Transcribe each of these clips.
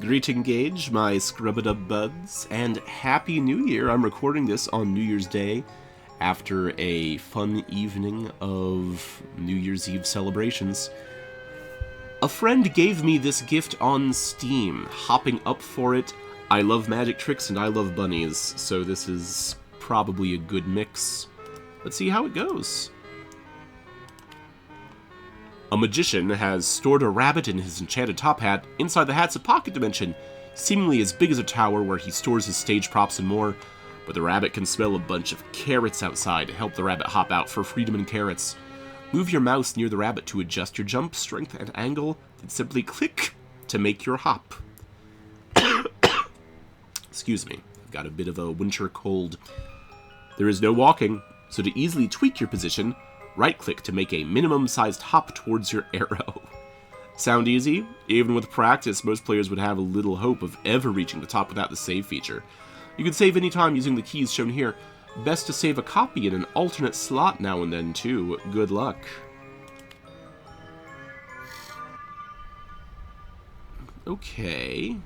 Greeting Gage, my scrub-a-dub buds, and Happy New Year! I'm recording this on New Year's Day after a fun evening of New Year's Eve celebrations. A friend gave me this gift on Steam, hopping up for it. I love magic tricks and I love bunnies, so this is probably a good mix. Let's see how it goes. A magician has stored a rabbit in his enchanted top hat. Inside the hat's a pocket dimension, seemingly as big as a tower where he stores his stage props and more. But the rabbit can smell a bunch of carrots outside to help the rabbit hop out for freedom and carrots. Move your mouse near the rabbit to adjust your jump, strength, and angle, then simply click to make your hop. Excuse me, I've got a bit of a winter cold. There is no walking, so to easily tweak your position, right-click to make a minimum-sized hop towards your arrow. Sound easy? Even with practice, most players would have a little hope of ever reaching the top without the save feature. You can save anytime using the keys shown here. Best to save a copy in an alternate slot now and then, too. Good luck. Okay.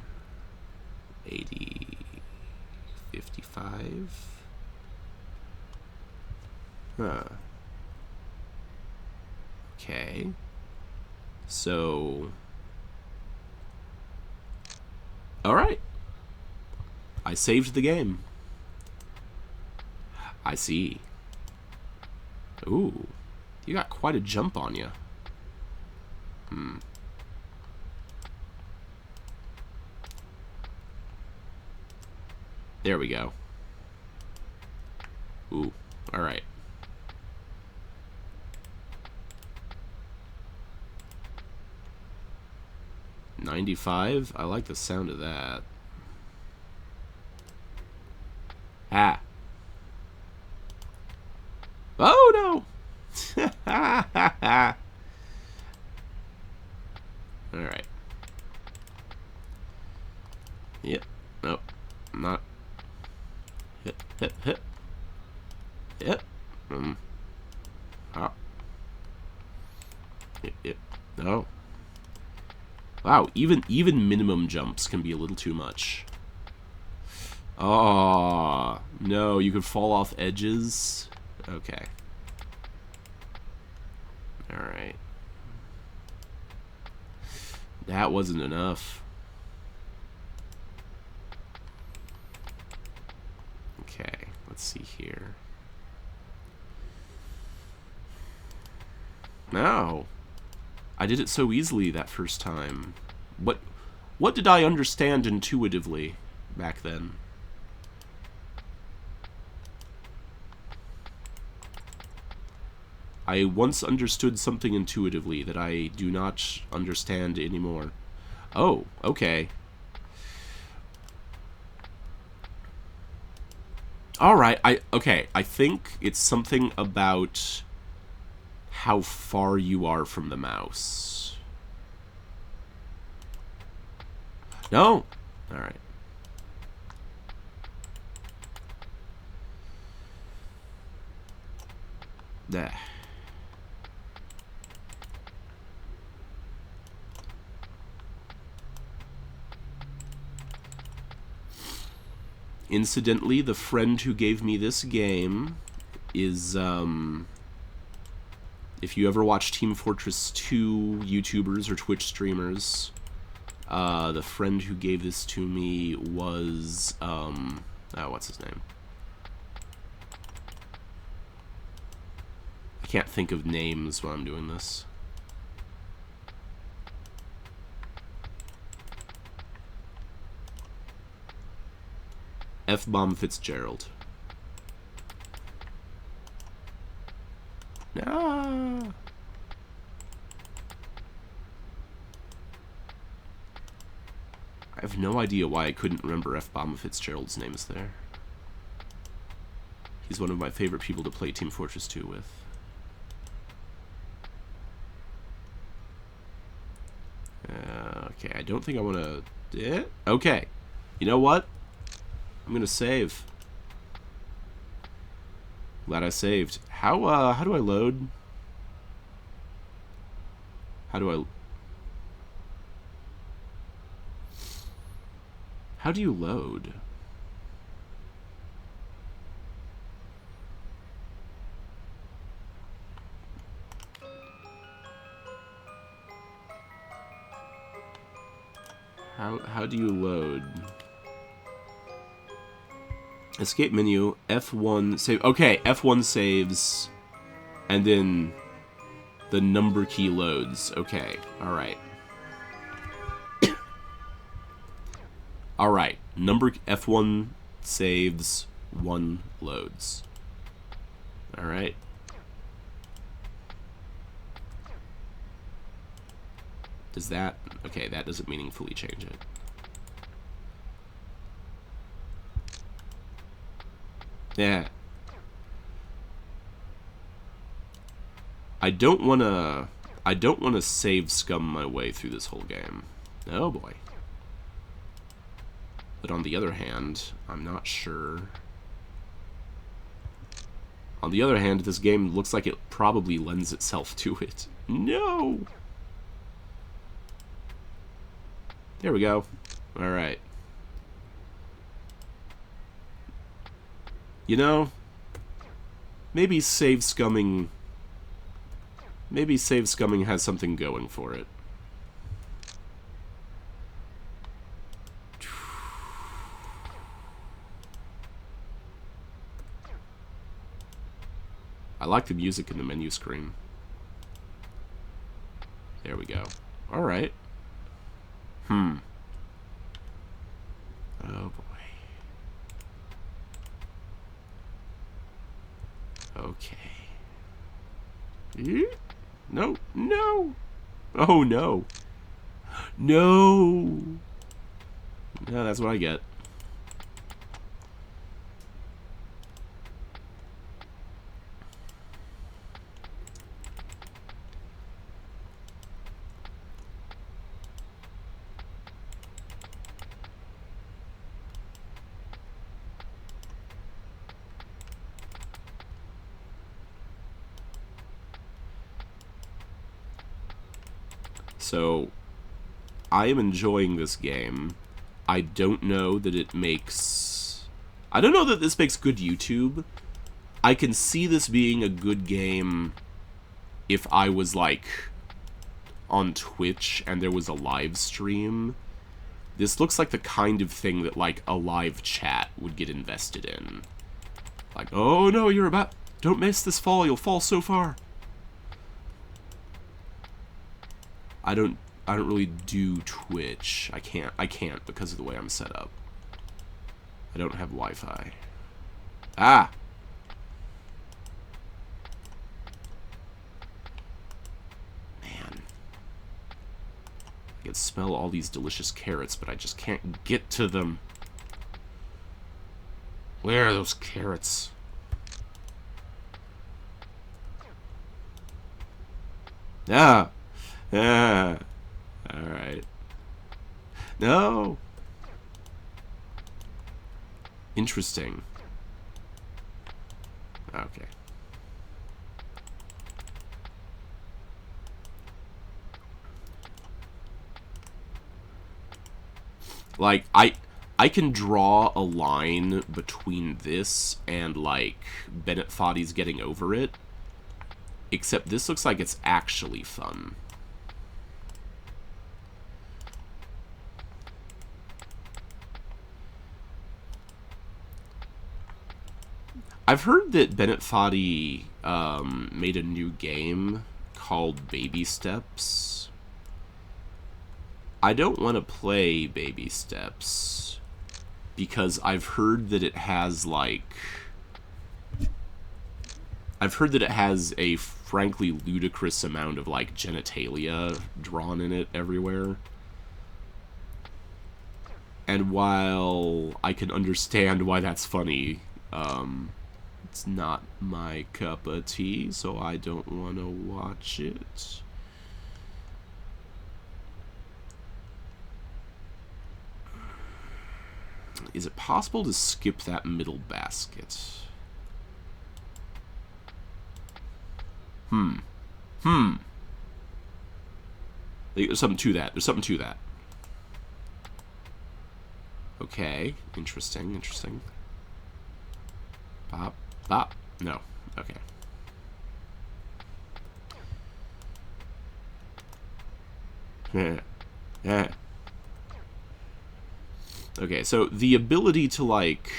80... 55... Huh. Okay. So... Alright. I saved the game. I see. Ooh. You got quite a jump on you. There we go. Ooh. Alright. $95? I like the sound of that. Ah. Oh, no! Alright. Yep. Nope. Not. Hit, hit, hit. Yep. Oh. Yep. No. Wow, even minimum jumps can be a little too much. Oh, no, you could fall off edges. Okay. Alright. That wasn't enough. Okay, let's see here. No. I did it so easily that first time. What did I understand intuitively back then? I once understood something intuitively that I do not understand anymore. Oh, okay. Alright, okay, I think it's something about how far you are from the mouse. No? Alright. Nah. Incidentally, the friend who gave me this game is, if you ever watch Team Fortress 2 YouTubers or Twitch streamers, the friend who gave this to me was, what's his name? I can't think of names when I'm doing this. F-bomb Fitzgerald. No. I have no idea why I couldn't remember F-bomb Fitzgerald's name is there. He's one of my favorite people to play Team Fortress 2 with. Okay, I don't think I want to... Okay. You know what? I'm gonna save. Glad I saved. How do I load? How do I... How do you load? How do you load? Escape menu, F1 save. Okay, F1 saves, and then the number key loads. Okay, alright. Alright, number F1 saves, 1 loads. Alright. Does that... Okay, that doesn't meaningfully change it. Yeah. I don't wanna save scum my way through this whole game. Oh boy. But on the other hand, I'm not sure. On the other hand, this game looks like it probably lends itself to it. No! There we go. Alright. You know, maybe save scumming has something going for it. I like the music in the menu screen. There we go. Alright. Oh boy. Okay. No, no. Oh no. No. No, that's what I get. So, I am enjoying this game. I don't know that it makes... I don't know that this makes good YouTube. I can see this being a good game if I was, like, on Twitch and there was a live stream. This looks like the kind of thing that, like, a live chat would get invested in. Like, oh no, you're about... Don't miss this fall, you'll fall so far. I don't really do Twitch. I can't because of the way I'm set up. I don't have Wi-Fi. Ah! Man. I can smell all these delicious carrots, but I just can't get to them. Where are those carrots? Ah! Ah, alright. No! Interesting. Okay. Like, I can draw a line between this and, like, Bennett Foddy's Getting Over It. Except this looks like it's actually fun. I've heard that Bennett Foddy made a new game called Baby Steps. I don't want to play Baby Steps because I've heard that it has, like... I've heard that it has a frankly ludicrous amount of, like, genitalia drawn in it everywhere. And while I can understand why that's funny, it's not my cup of tea, so I don't want to watch it. Is it possible to skip that middle basket? There's something to that. There's something to that. Okay, interesting, interesting. Bop, bop. No, okay. Yeah. Okay, so the ability to, like...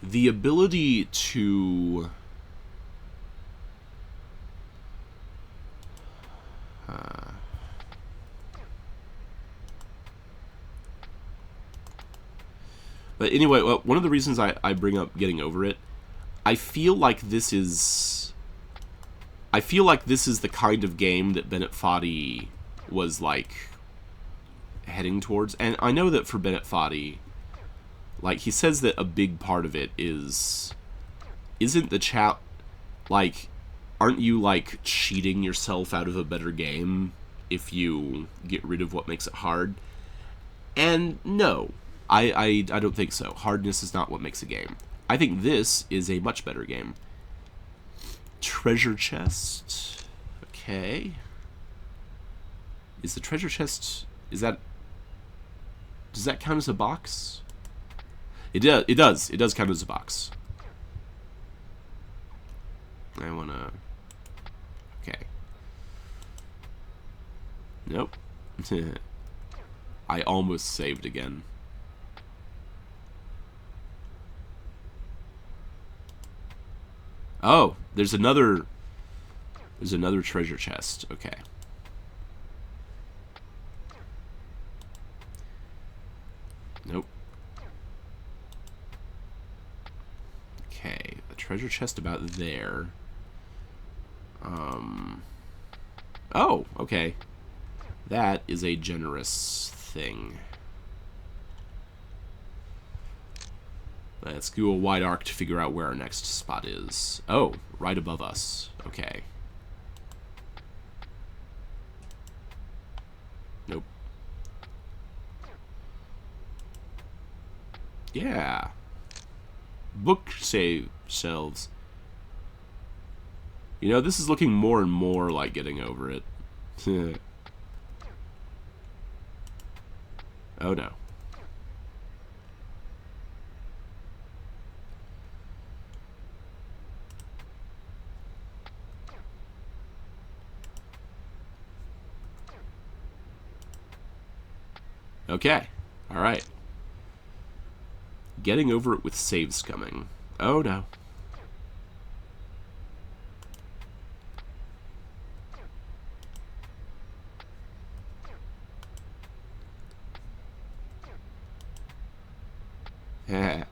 The ability to... But anyway, well, one of the reasons I bring up getting over it, I feel like this is the kind of game that Bennett Foddy was, like, heading towards. And I know that for Bennett Foddy, like, he says that a big part of it isn't the chat, like, aren't you, like, cheating yourself out of a better game if you get rid of what makes it hard? And no, I don't think so. Hardness is not what makes a game. I think this is a much better game. Treasure chest. Okay. Is the treasure chest... Does that count as a box? It does. It does count as a box. I wanna... Okay. Nope. I almost saved again. Oh, there's another treasure chest. Okay. Nope. Okay, the treasure chest about there. Oh, okay. That is a generous thing. Let's do a wide arc to figure out where our next spot is. Oh, right above us. Okay. Nope. Yeah. Book shelves. You know, this is looking more and more like getting over it. Oh no. Okay. Alright. Getting over it with saves coming. Oh no. Yeah.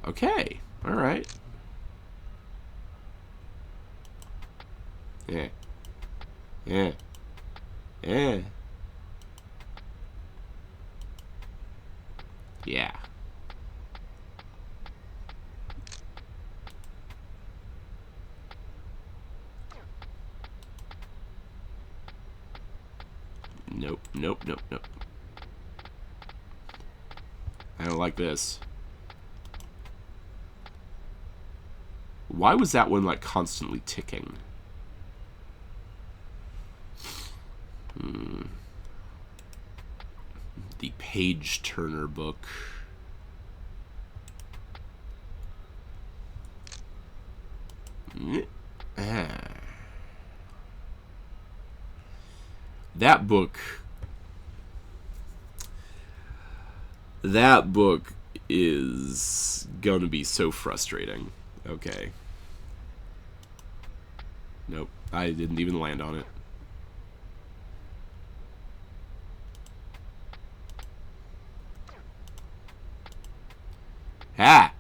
Okay. Alright. Yeah. Yeah. Yeah. Yeah. Nope, nope, nope, nope. I don't like this. Why was that one, like, constantly ticking? The Page Turner book. That book is gonna be so frustrating. Okay. Nope, I didn't even land on it. Ah!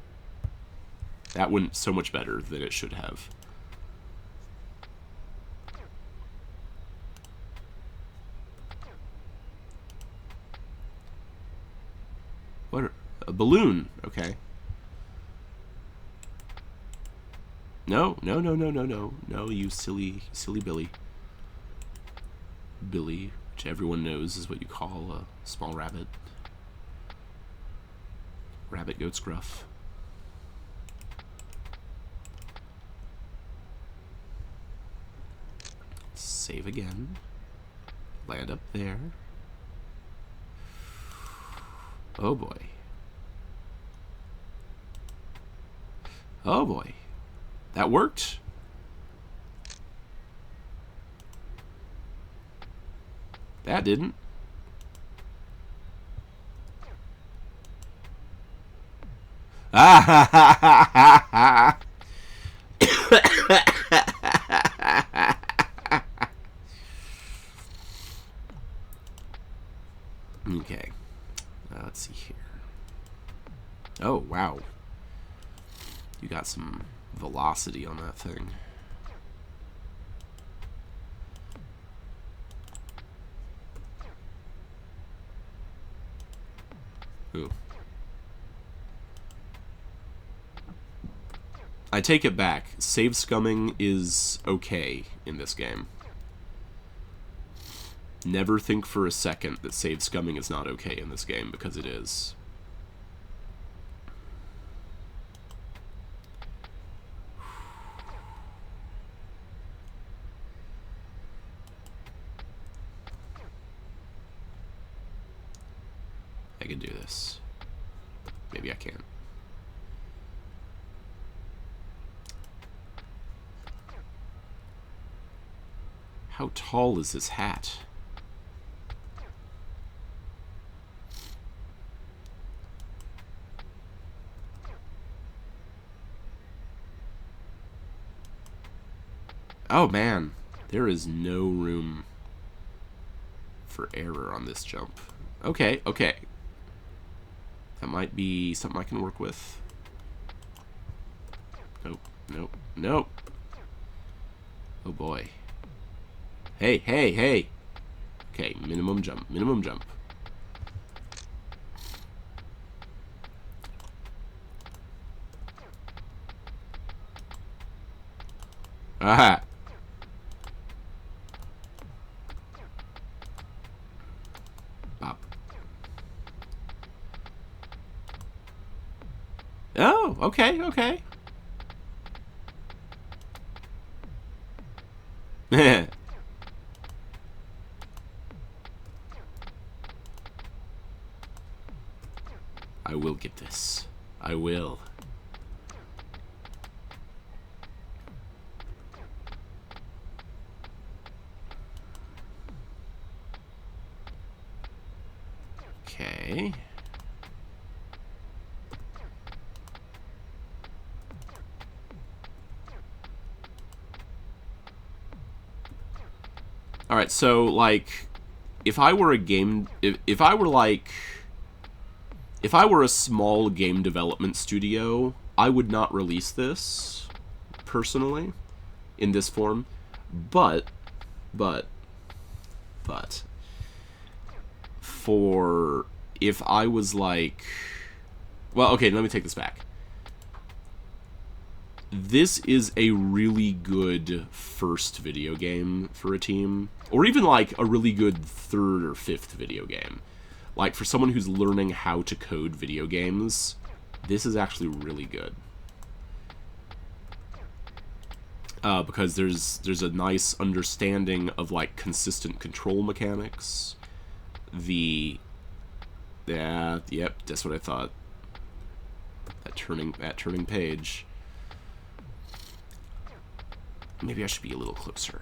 That went so much better than it should have. What? A balloon. Okay. No, no, no, no, no, no. No, you silly Billy. Billy, which everyone knows is what you call a small rabbit. Rabbit goat scruff. Save again. Land up there. Oh boy. Oh boy. That worked. That didn't. Ah ha ha ha ha ha. Okay. Let's see here. Oh, wow. You got some velocity on that thing. Ooh. I take it back. Save scumming is okay in this game. Never think for a second that save scumming is not okay in this game, because it is. I can do this. Maybe I can't. How tall is this hat? Oh man, there is no room for error on this jump. Okay, okay. That might be something I can work with. Nope, nope, nope. Oh boy. Hey, hey, hey. Okay, minimum jump, minimum jump. Aha. Bop. Oh, okay, okay. I will get this. I will. Okay. Alright, so, like, if I were a game... If I were, like... If I were a small game development studio, I would not release this, personally, in this form. But, for... If I was, like... Well, okay, let me take this back. This is a really good first video game for a team. Or even, like, a really good third or fifth video game. Like, for someone who's learning how to code video games, this is actually really good. Because there's a nice understanding of, like, consistent control mechanics. Yep, that's what I thought. That turning page. Maybe I should be a little closer.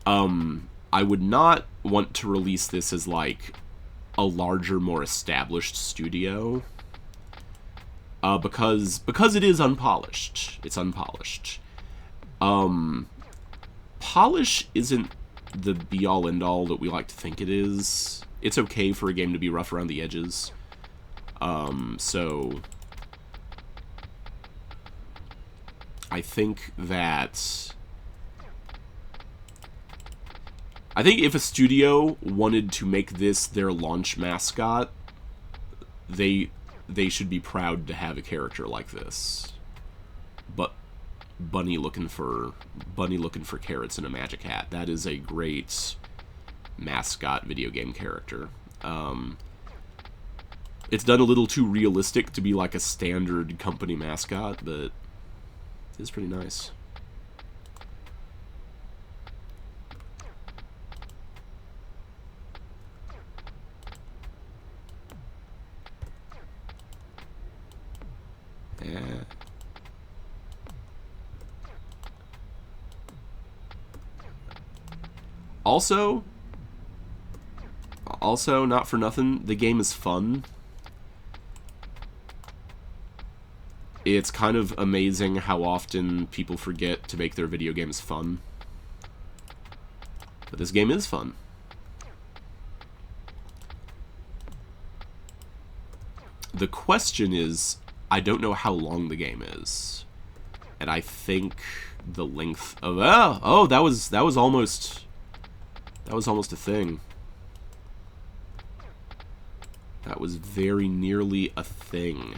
I would not want to release this as, like, a larger, more established studio. Because it is unpolished. It's unpolished. Polish isn't the be-all, end-all that we like to think it is. It's okay for a game to be rough around the edges. So... I think if a studio wanted to make this their launch mascot, they should be proud to have a character like this. But bunny looking for carrots in a magic hat. That is a great mascot video game character. It's done a little too realistic to be like a standard company mascot, but it's pretty nice. Eh. Also, not for nothing, the game is fun. It's kind of amazing how often people forget to make their video games fun. But this game is fun. The question is, I don't know how long the game is. And I think the length of... Oh, that was almost a thing. That was very nearly a thing.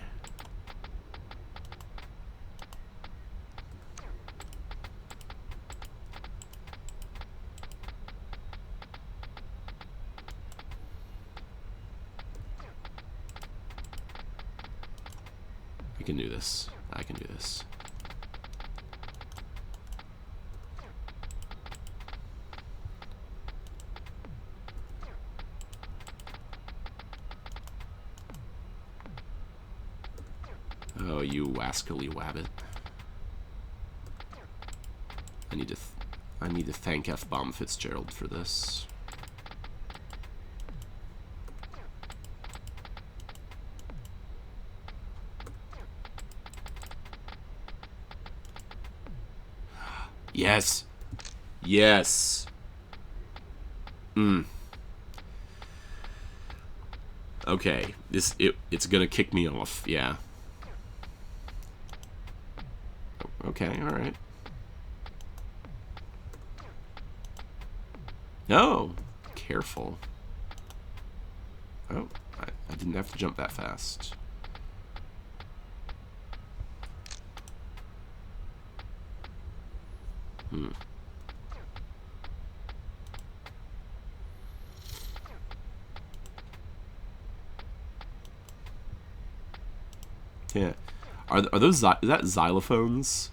I can do this. I can do this. Oh, you wascally wabbit. I need to thank F-bomb Fitzgerald for this. Yes. Yes. Okay. It's gonna kick me off, yeah. Okay, alright. No! Careful. Oh, I didn't have to jump that fast. Yeah. Are those... Is that xylophones?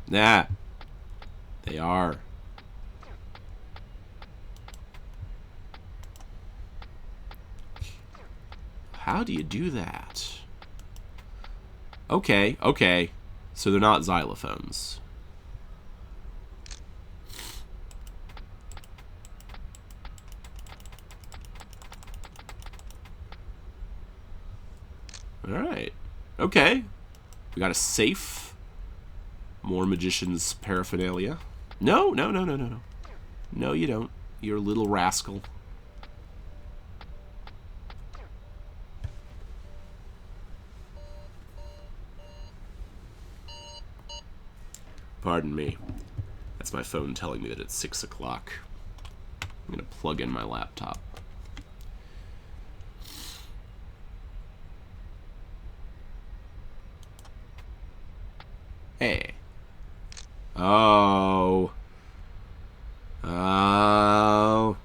Nah. They are. How do you do that? Okay, okay. So they're not xylophones. Alright. Okay. We got a safe. More magician's paraphernalia. No, no, no, no, no, no. No, you don't. You're a little rascal. Pardon me. That's my phone telling me that it's 6 o'clock. I'm gonna plug in my laptop. Hey. Oh. Oh.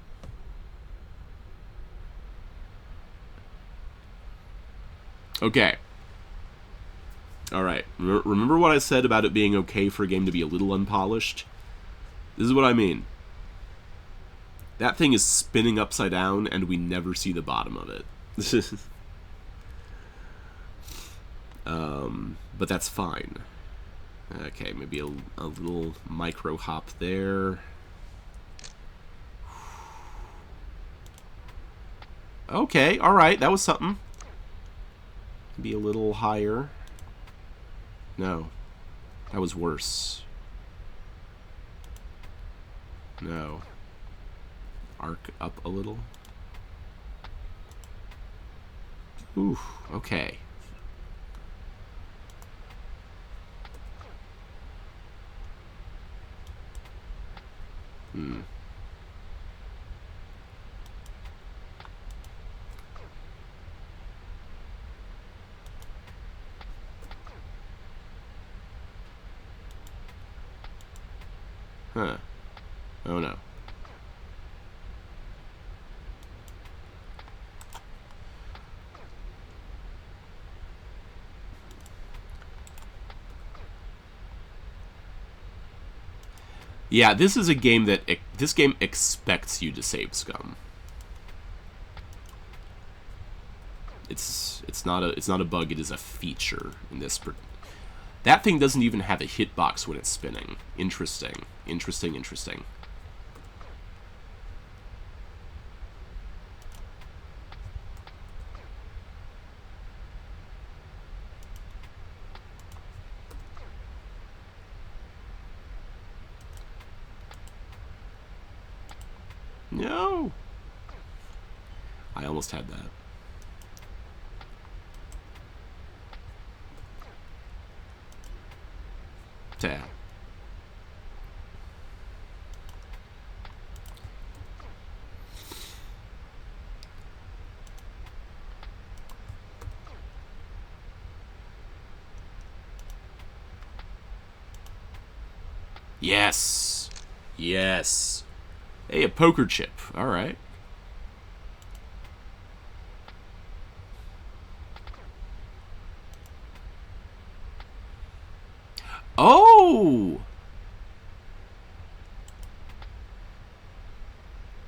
Okay. Alright. Remember what I said about it being okay for a game to be a little unpolished? This is what I mean. That thing is spinning upside down, and we never see the bottom of it. But that's fine. Okay, maybe a little micro hop there. Okay, alright, that was something. Maybe a little higher. No. That was worse. No. Arc up a little. Ooh, okay. Huh. Oh no. Yeah, this is a game that this game expects you to save scum. It's not a bug. It is a feature in this. That thing doesn't even have a hitbox when it's spinning. Interesting. Interesting. Interesting. No! I almost had that. Damn. Yes! Yes! Hey, a poker chip. Alright. Oh!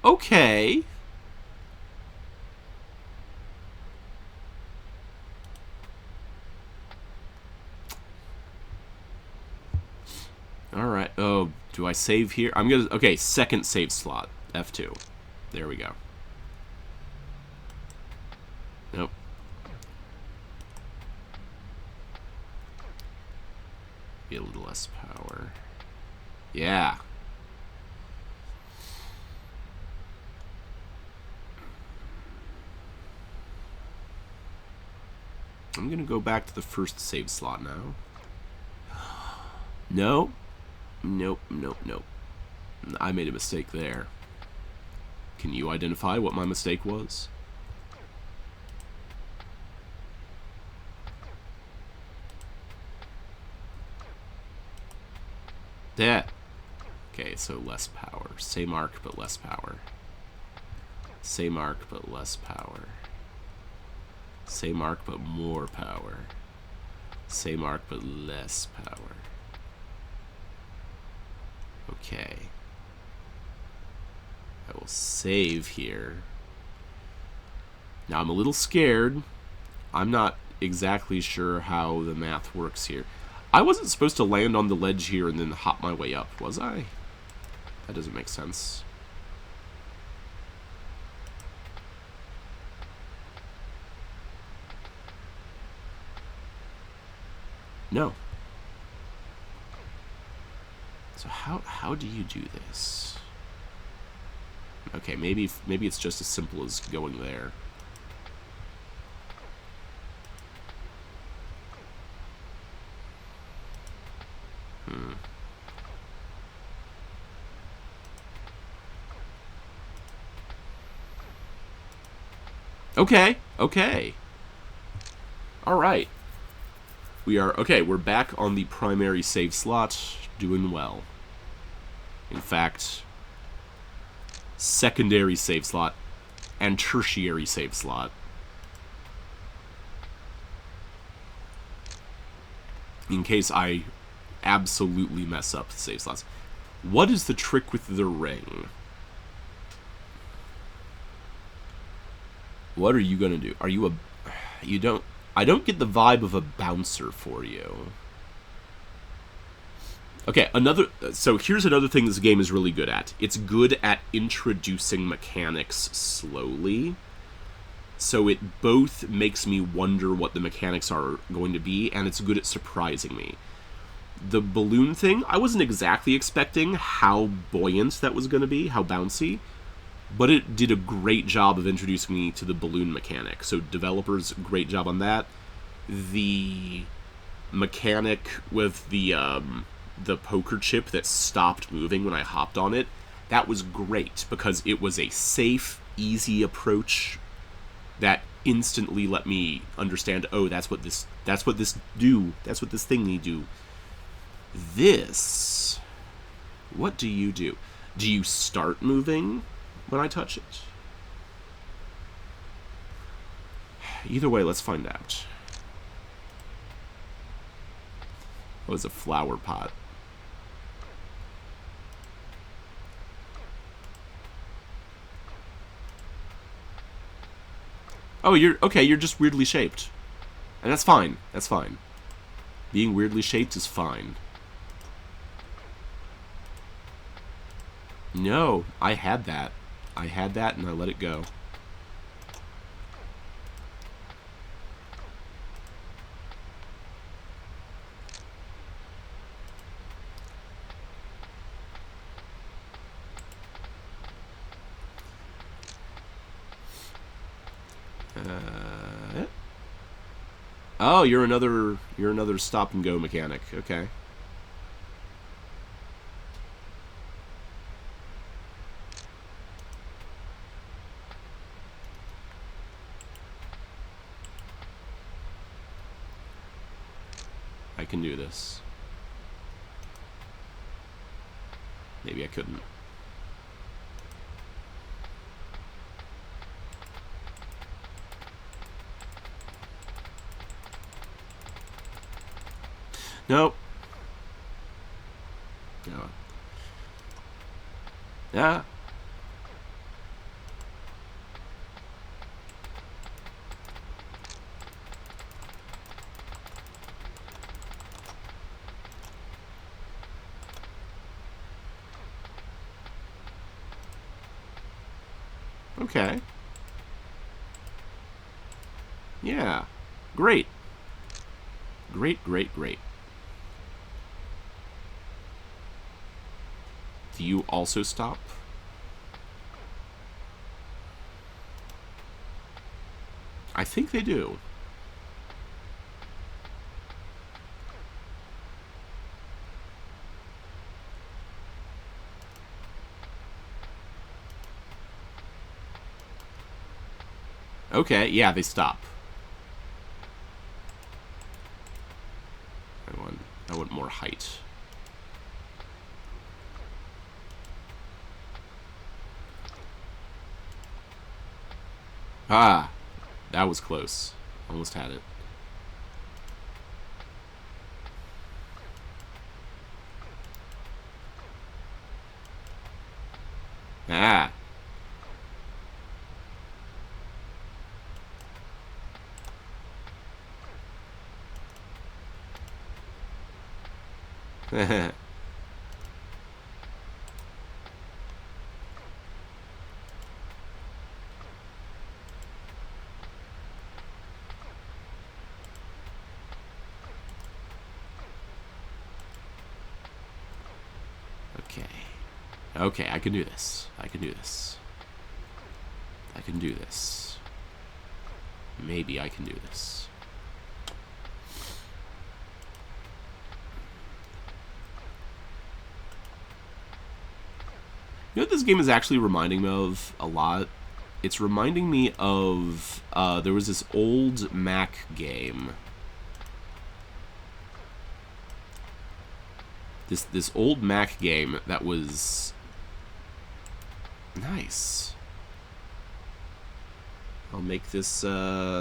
Okay. Alright. Oh, do I save here? I'm gonna... Okay, second save slot. F2. There we go. Nope. Be a little less power. Yeah. I'm gonna go back to the first save slot now. No. Nope, nope, nope. I made a mistake there. Can you identify what my mistake was? That. Okay, so less power. Same arc, but less power. Same arc, but less power. Same arc, but more power. Same arc, but less power. Okay. I will save here. Now, I'm a little scared. I'm not exactly sure how the math works here. I wasn't supposed to land on the ledge here and then hop my way up, was I? That doesn't make sense. No. So how do you do this? Okay, maybe it's just as simple as going there. Okay, okay. Alright. We're back on the primary save slot, doing well. In fact, secondary save slot and tertiary save slot. In case I absolutely mess up the save slots. What is the trick with the ring? What are you gonna do? Are you a... You don't... I don't get the vibe of a bouncer for you. Okay, so here's another thing this game is really good at. It's good at introducing mechanics slowly. So it both makes me wonder what the mechanics are going to be, and it's good at surprising me. The balloon thing, I wasn't exactly expecting how buoyant that was going to be, how bouncy. But it did a great job of introducing me to the balloon mechanic. So developers, great job on that. The mechanic with the poker chip that stopped moving when I hopped on it, that was great because it was a safe, easy approach that instantly let me understand, oh, that's what this thingy do. This, what do you do? Do you start moving when I touch it? Either way, let's find out. Oh, it's a flower pot. Oh, you're... Okay, you're just weirdly shaped. And that's fine. That's fine. Being weirdly shaped is fine. No, I had that. I had that and I let it go. Oh, you're another stop and go mechanic. Okay. I can do this. Maybe I couldn't. Nope. No. Yeah. Okay. Yeah. Great. Great, great, great. Do you also stop? I think they do. Okay, yeah, they stop. I want more height. Ah, that was close. Almost had it. Ah. Okay. Okay, I can do this. I can do this. I can do this. Maybe I can do this. You know what this game is actually reminding me of a lot? It's reminding me of, there was this old Mac game. This old Mac game that was nice. I'll make this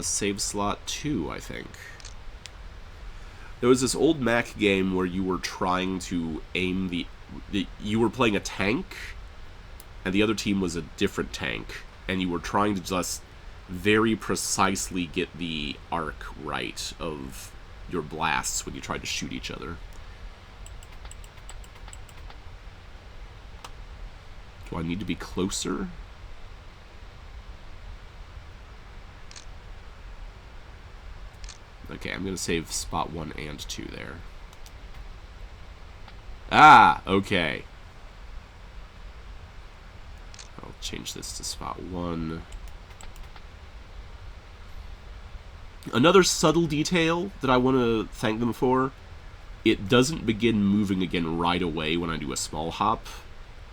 save slot 2, I think. There was this old Mac game where you were trying to aim you were playing a tank, and the other team was a different tank, and you were trying to just very precisely get the arc right of your blasts when you tried to shoot each other. Do I need to be closer? Okay, I'm going to save spot 1 and 2 there. Ah, okay. I'll change this to spot 1. Another subtle detail that I want to thank them for, it doesn't begin moving again right away when I do a small hop.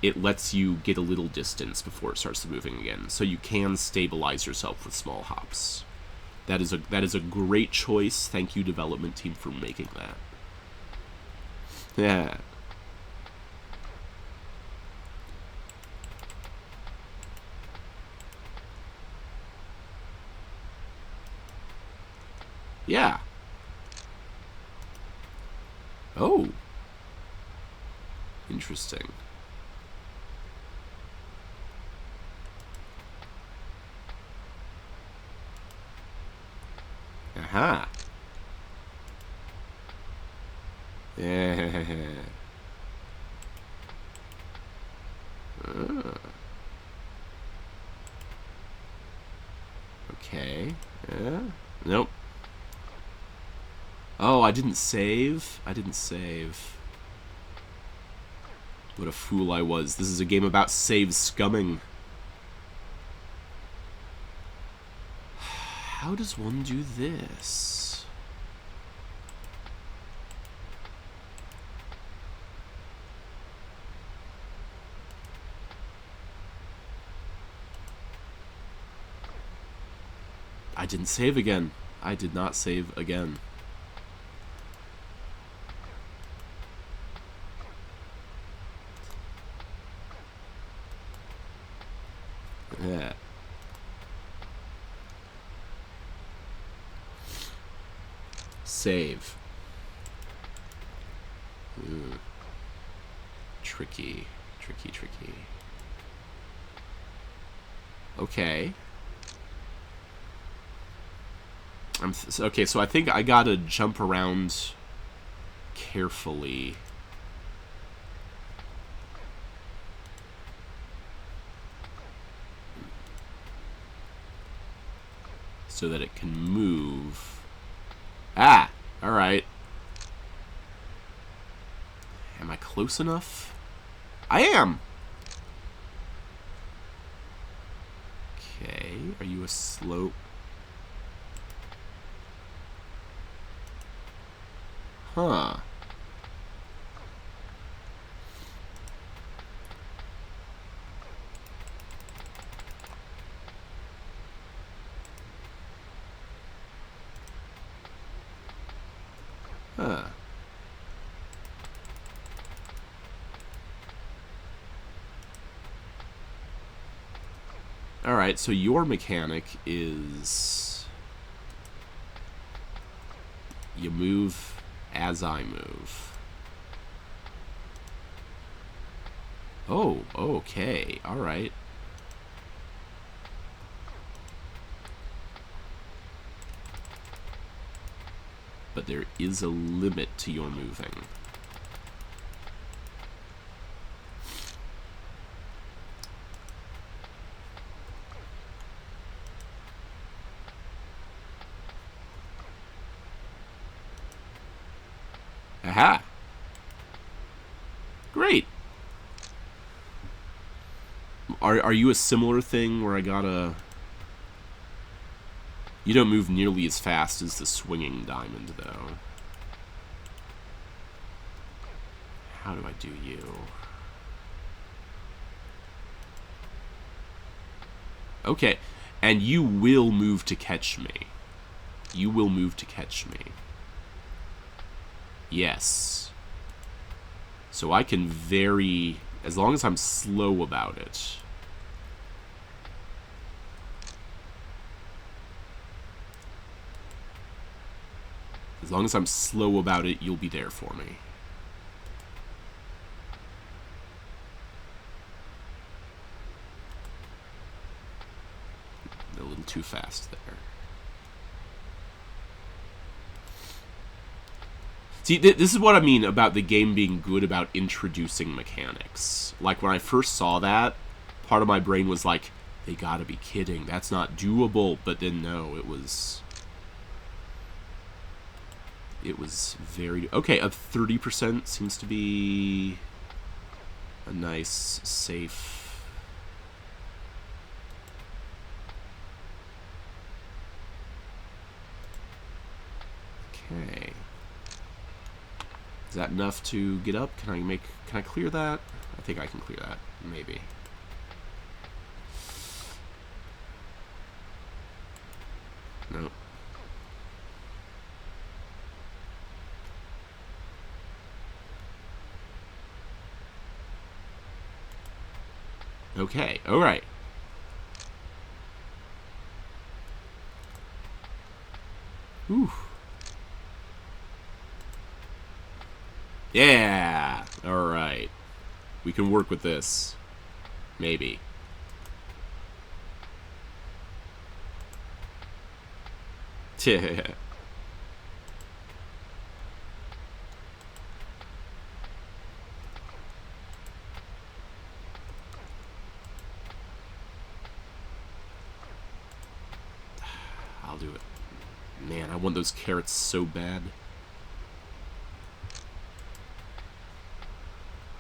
It lets you get a little distance before it starts moving again, so you can stabilize yourself with small hops. That is a great choice. Thank you, development team, for making that. Yeah. Yeah. Oh. Interesting. Aha. Yeah. Okay. Nope. Oh, I didn't save? I didn't save. What a fool I was. This is a game about save scumming. How does one do this? I didn't save again. I did not save again. Yeah. Save. Tricky. Tricky, tricky. Okay. Okay, so I think I gotta jump around carefully. So that it can move. Ah! Alright. Am I close enough? I am! Okay, are you a slope? Huh. Huh. Alright, so your mechanic is... you move as I move. Oh, okay. Alright. But there is a limit to your moving. Aha! Great! Are you a similar thing where I gotta... You don't move nearly as fast as the swinging diamond, though. How do I do you? Okay, and you will move to catch me. You will move to catch me. Yes. So I can vary, as long as I'm slow about it. As long as I'm slow about it, you'll be there for me. A little too fast there. See, this is what I mean about the game being good about introducing mechanics. Like, when I first saw that, part of my brain was like, they gotta be kidding, that's not doable. But then, no, it was very... Okay, a 30% seems to be a nice, safe... Okay. Is that enough to get up? Can I clear that? I think I can clear that, maybe. Nope. Okay, alright. Whew. Yeah! Alright. We can work with this. Maybe. want those carrots so bad.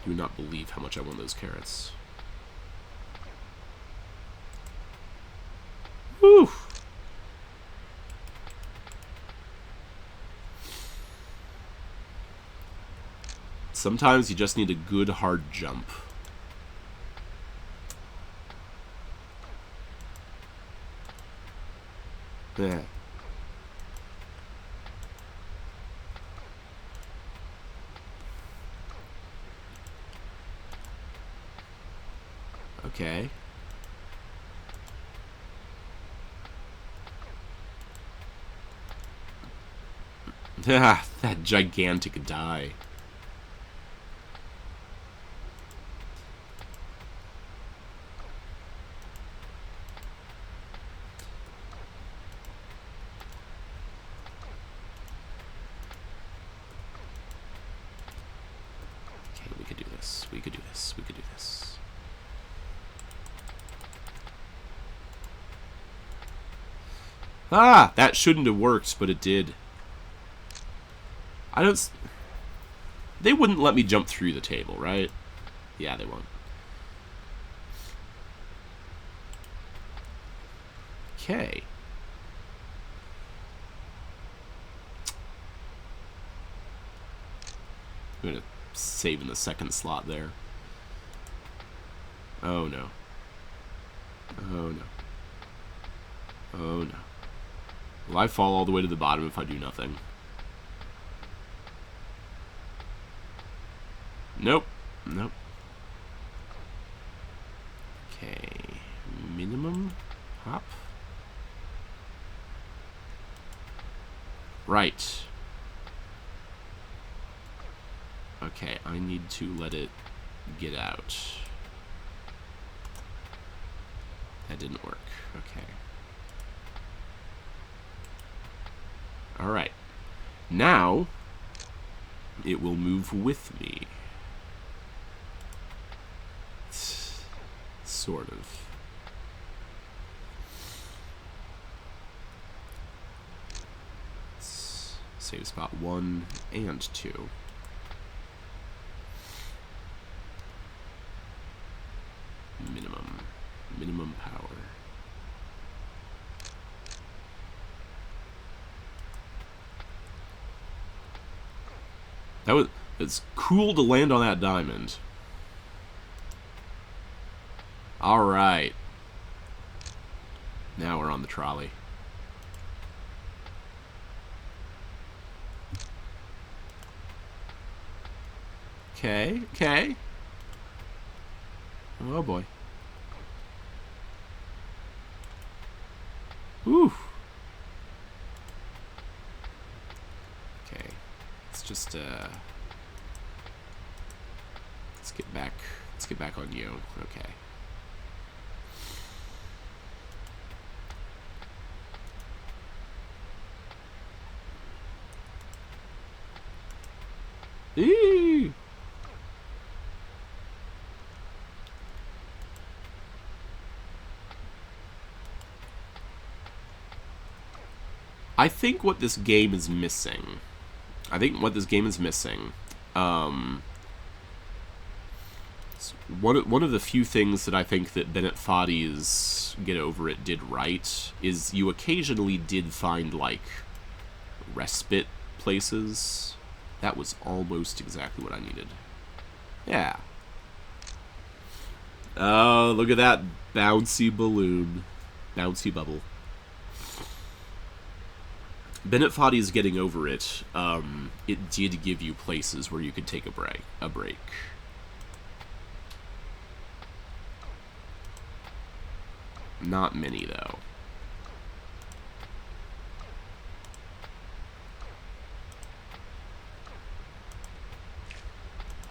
Do not believe how much I want those carrots. Whew! Sometimes you just need a good hard jump. Yeah. Okay. Ah, that gigantic die. Okay, we could do this. We could do this. We could do this. Ah! That shouldn't have worked, but it did. I don't... They wouldn't let me jump through the table, right? Yeah, they won't. Okay. I'm gonna save in the second slot there. Oh no. Oh no. Oh no. Will I fall all the way to the bottom if I do nothing? Nope. Nope. Okay. Minimum hop. Right. Okay, I need to let it get out. That didn't work. Okay. Alright. Now, it will move with me. Sort of. Let's save spot 1 and 2. Minimum power. It's cool to land on that diamond. Alright. Now we're on the trolley. Okay, okay. Oh boy. Whew. Okay. Let's just let's get back on you. Okay. Eee! I think what this game is missing. One of the few things that I think that Bennett Foddy's Get Over It did right is you occasionally did find, like, respite places. That was almost exactly what I needed. Yeah. Oh, look at that bouncy balloon. Bouncy bubble. Bennett Foddy's Getting Over It, it did give you places where you could take a break. Not many, though.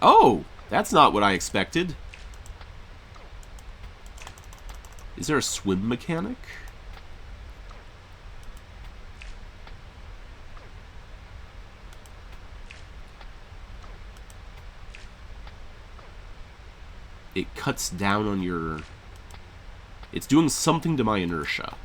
Oh! That's not what I expected. Is there a swim mechanic? It cuts down on your... It's doing something to my inertia.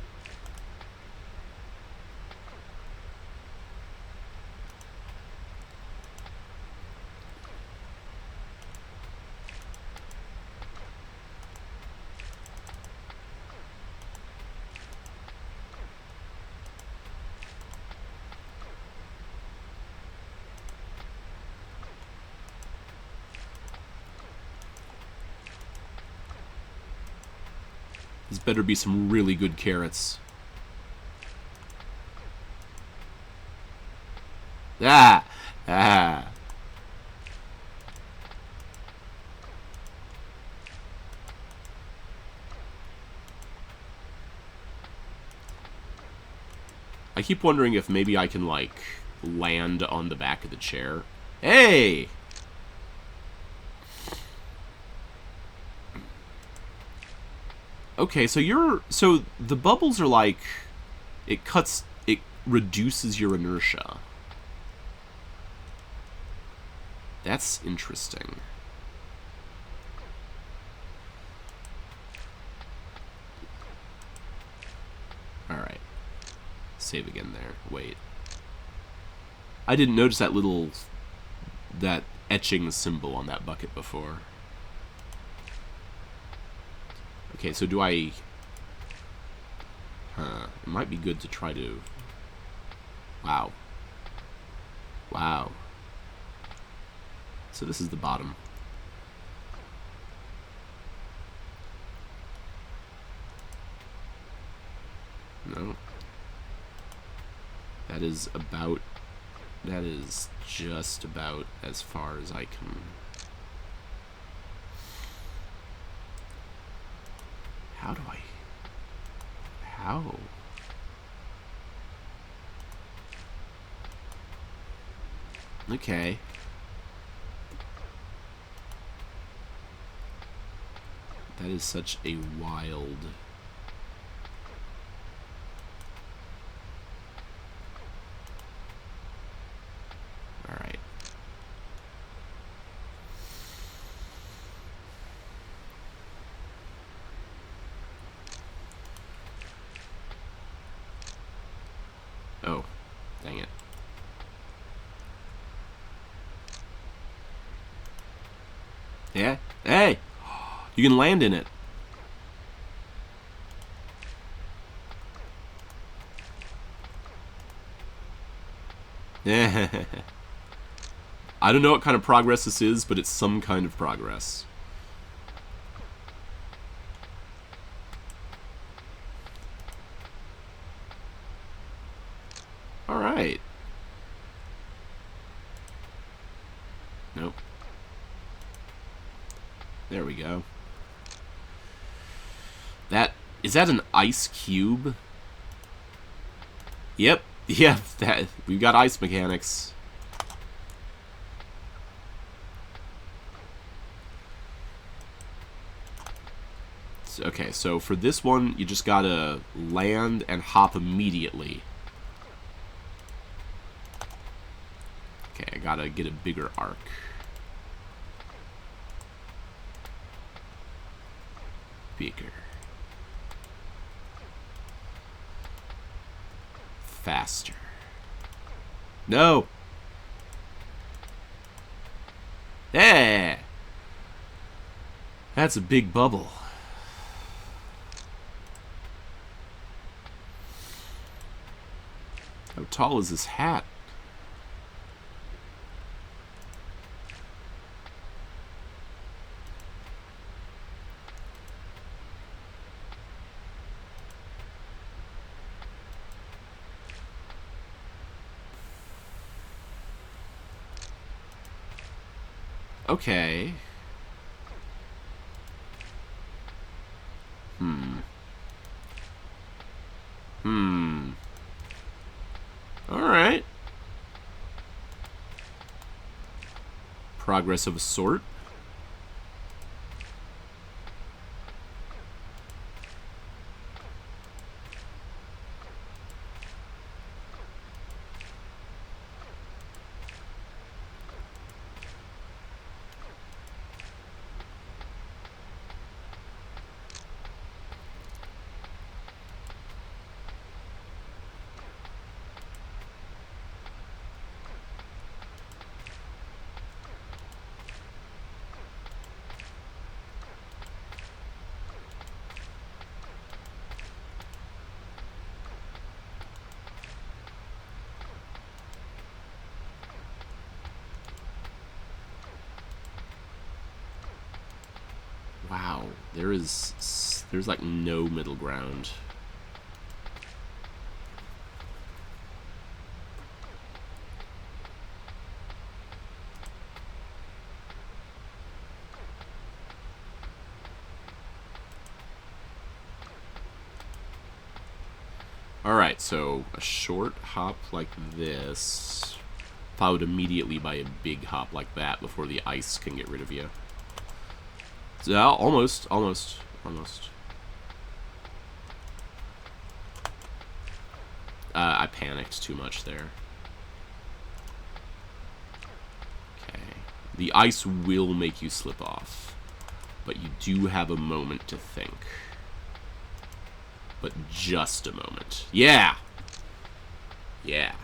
This better be some really good carrots. Ah! Ah! I keep wondering if maybe I can, like, land on the back of the chair. Hey! Okay, so the bubbles are like, it reduces your inertia. That's interesting. Alright. Save again there. Wait. I didn't notice that etching symbol on that bucket before. Okay, so do I... Huh. It might be good to try to... Wow. Wow. So this is the bottom. No. That is just about as far as I can... How? Okay. That is such a wild... Alright. Oh, dang it. Yeah? Hey! You can land in it. I don't know what kind of progress this is, but it's some kind of progress. Alright. Nope. There we go. Is that an ice cube? Yep. Yeah, we've got ice mechanics. Okay, so for this one, you just gotta land and hop immediately. Okay, I gotta get a bigger arc. Bigger. Faster. No! Yeah! That's a big bubble. How tall is this hat? Okay. Alright. Progress of a sort. Wow, there is There's like no middle ground. Alright, so a short hop like this, followed immediately by a big hop like that before the ice can get rid of you. So, almost. I panicked too much there. Okay. The ice will make you slip off, but you do have a moment to think. But just a moment. Yeah! Yeah.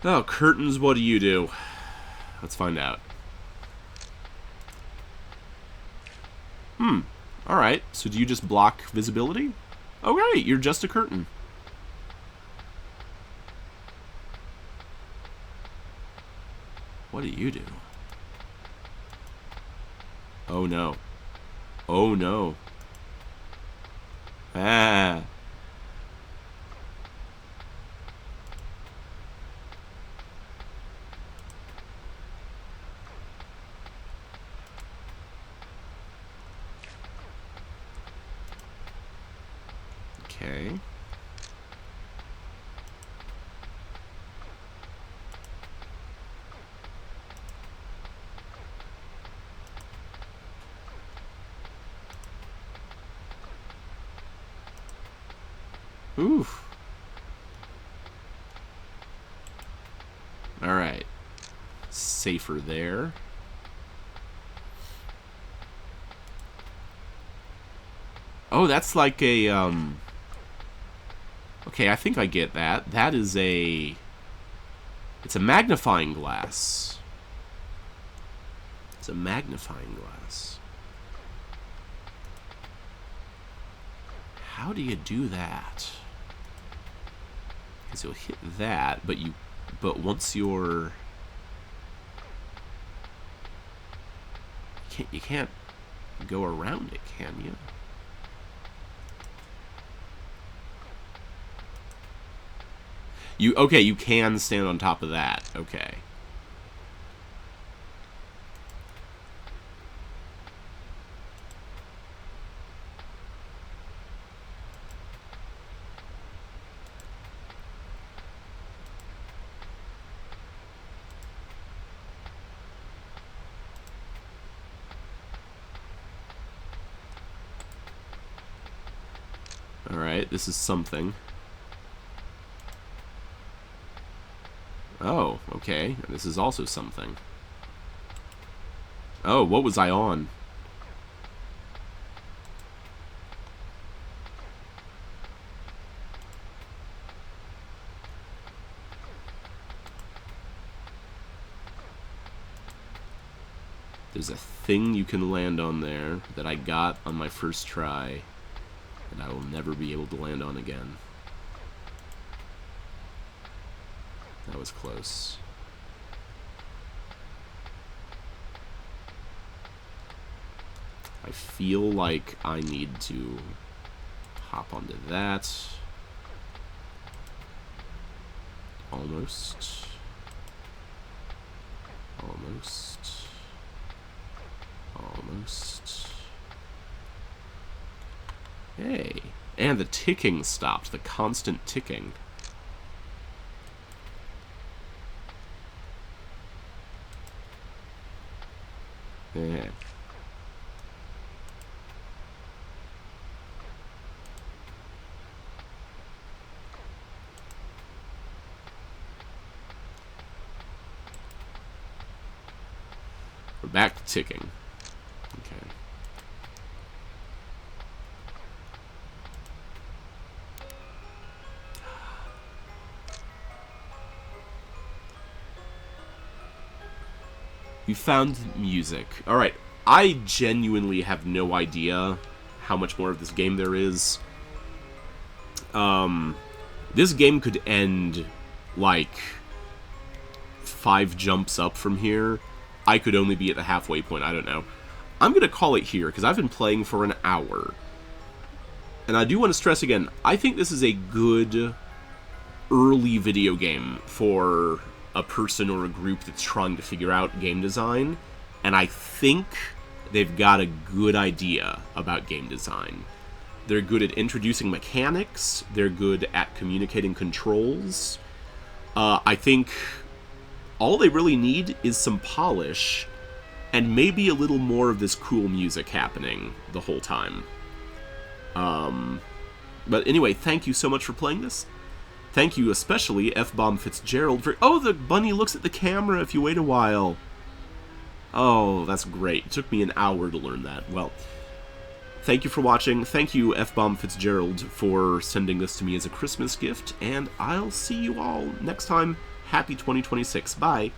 Oh, curtains, what do you do? Let's find out. Alright, so do you just block visibility? Okay, you're just a curtain. What do you do? Oh no. Oh no. Ah. Okay. Oof. Alright. Safer there. Oh, that's like a, okay, I think I get that. That is a... It's a magnifying glass. It's a magnifying glass. How do you do that? Because you'll hit that, but once you're... You can't go around it, can you? Okay, you can stand on top of that. Okay. Alright, this is something. Oh, okay. This is also something. Oh, what was I on? There's a thing you can land on there that I got on my first try that I will never be able to land on again. That was close. I feel like I need to hop onto that. Almost. Almost. Almost. Hey. And the ticking stopped. The constant ticking. Yeah. We're back to ticking. Okay. We found music. Alright, I genuinely have no idea how much more of this game there is. This game could end, like, 5 jumps up from here. I could only be at the halfway point, I don't know. I'm going to call it here, because I've been playing for an hour. And I do want to stress again, I think this is a good early video game for a person or a group that's trying to figure out game design. And I think they've got a good idea about game design. They're good at introducing mechanics. They're good at communicating controls. I think all they really need is some polish and maybe a little more of this cool music happening the whole time. But anyway, thank you so much for playing this. Thank you especially, F-Bomb Fitzgerald, for... Oh, the bunny looks at the camera if you wait a while. Oh, that's great. It took me an hour to learn that. Well, thank you for watching. Thank you, F-Bomb Fitzgerald, for sending this to me as a Christmas gift. And I'll see you all next time. Happy 2026. Bye.